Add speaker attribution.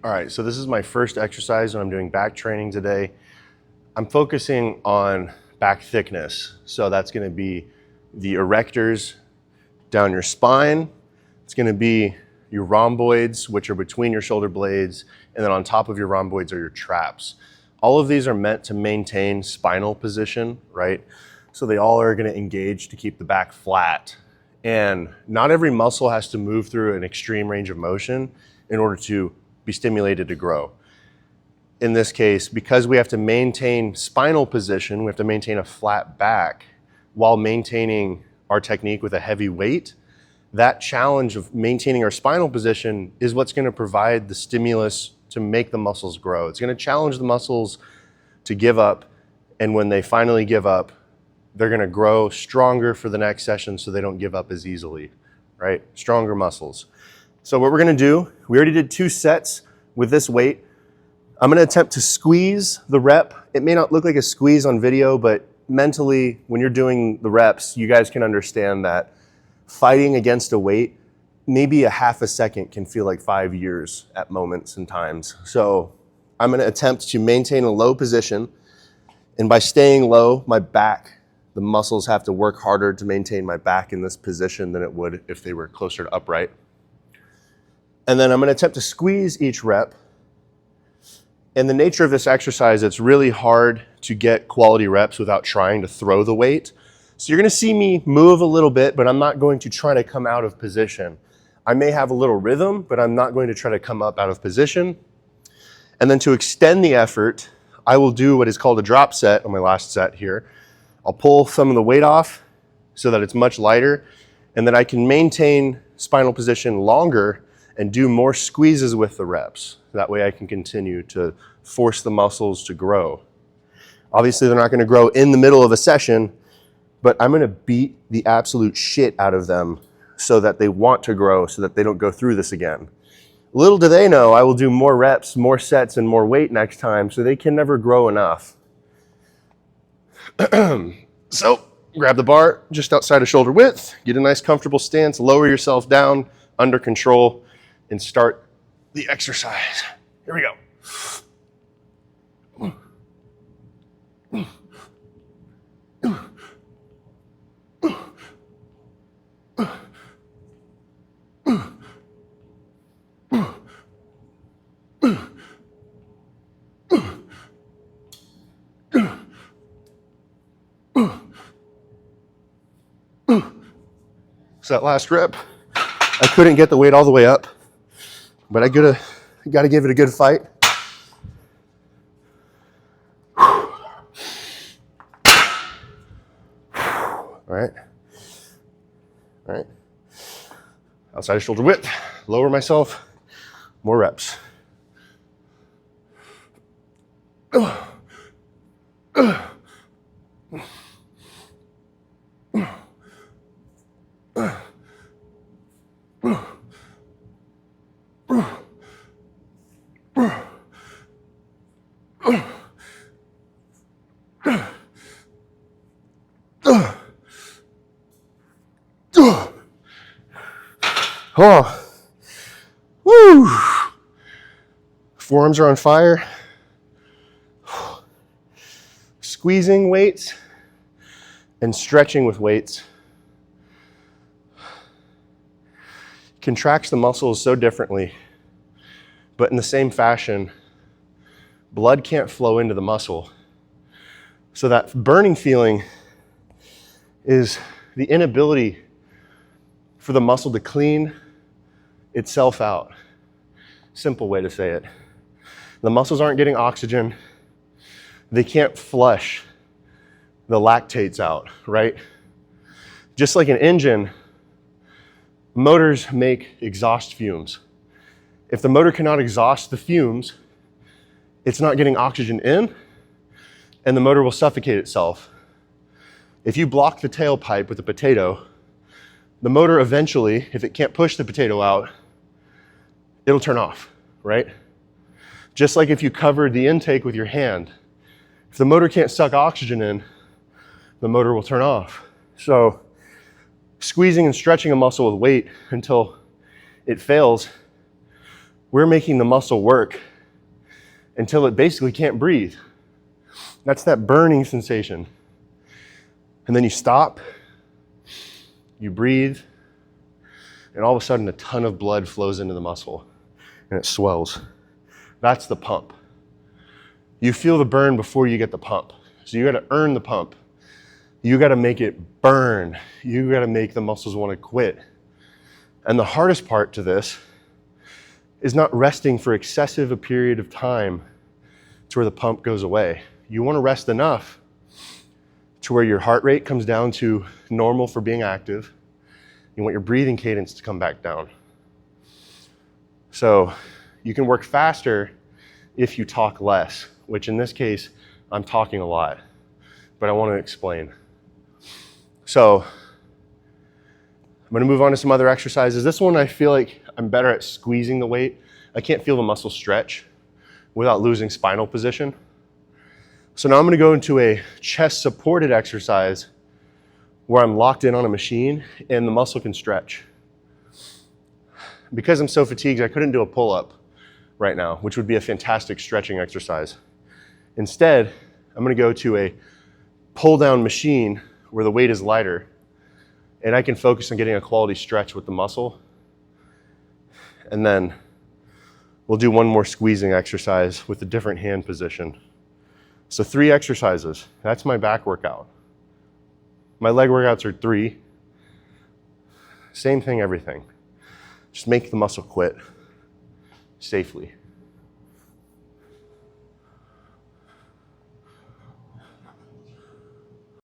Speaker 1: All right, so this is my first exercise when I'm doing back training today. I'm focusing on back thickness. So that's gonna be the erectors down your spine. It's gonna be your rhomboids, which are between your shoulder blades, and then on top of your rhomboids are your traps. All of these are meant to maintain spinal position, right? So they all are gonna engage to keep the back flat. And not every muscle has to move through an extreme range of motion in order to be stimulated to grow. In this case, because we have to maintain spinal position, we have to maintain a flat back while maintaining our technique with a heavy weight. That challenge of maintaining our spinal position is what's going to provide the stimulus to make the muscles grow. It's going to challenge the muscles to give up, and when they finally give up, they're going to grow stronger for the next session so they don't give up as easily, right? Stronger muscles. So what we're gonna do, we already did 2 sets with this weight. I'm gonna attempt to squeeze the rep. It may not look like a squeeze on video, but mentally, when you're doing the reps, you guys can understand that fighting against a weight, maybe a half a second can feel like 5 years at moments and times. So I'm gonna attempt to maintain a low position, and by staying low, my back, the muscles have to work harder to maintain my back in this position than it would if they were closer to upright. And then I'm going to attempt to squeeze each rep. In the nature of this exercise, it's really hard to get quality reps without trying to throw the weight. So you're going to see me move a little bit, but I'm not going to try to come out of position. I may have a little rhythm, but I'm not going to try to come up out of position. And then to extend the effort, I will do what is called a drop set on my last set here. I'll pull some of the weight off so that it's much lighter, and then I can maintain spinal position longer and do more squeezes with the reps. That way I can continue to force the muscles to grow. Obviously they're not gonna grow in the middle of a session, but I'm gonna beat the absolute shit out of them so that they want to grow, so that they don't go through this again. Little do they know, I will do more reps, more sets, and more weight next time, so they can never grow enough. So, grab the bar just outside of shoulder width, get a nice comfortable stance, lower yourself down, under control, and start the exercise. Here we go. So that last rep, I couldn't get the weight all the way up, but I gotta give it a good fight. All right. All right. Outside of shoulder width, lower myself, more reps. Oh, woo! Forearms are on fire. Squeezing weights and stretching with weights contracts the muscles so differently, but in the same fashion, blood can't flow into the muscle. So that burning feeling is the inability for the muscle to clean itself out. Simple way to say it. The muscles aren't getting oxygen. They can't flush the lactates out, right? Just like an engine, motors make exhaust fumes. If the motor cannot exhaust the fumes, it's not getting oxygen in, and the motor will suffocate itself. If you block the tailpipe with a potato, the motor eventually, if it can't push the potato out, it'll turn off, right? Just like if you covered the intake with your hand, if the motor can't suck oxygen in, the motor will turn off. So squeezing and stretching a muscle with weight until it fails we're making the muscle work until it basically can't breathe. That's that burning sensation. And then you stop, you breathe, and all of a sudden a ton of blood flows into the muscle and it swells. That's the pump. You feel the burn before you get the pump. So you gotta earn the pump. You gotta make it burn. You gotta make the muscles wanna quit. And the hardest part to this is not resting for excessive a period of time to where the pump goes away. You wanna rest enough to where your heart rate comes down to normal for being active. You want your breathing cadence to come back down. So you can work faster if you talk less, which in this case, I'm talking a lot, but I want to explain. So I'm going to move on to some other exercises. This one, I feel like I'm better at squeezing the weight. I can't feel the muscle stretch without losing spinal position. So now I'm going to go into a chest supported exercise where I'm locked in on a machine and the muscle can stretch. Because I'm so fatigued, I couldn't do a pull-up right now, which would be a fantastic stretching exercise. Instead, I'm going to go to a pull-down machine where the weight is lighter and I can focus on getting a quality stretch with the muscle. And then we'll do one more squeezing exercise with a different hand position. So 3 exercises. That's my back workout. My leg workouts are 3. Same thing, everything. Just make the muscle quit safely.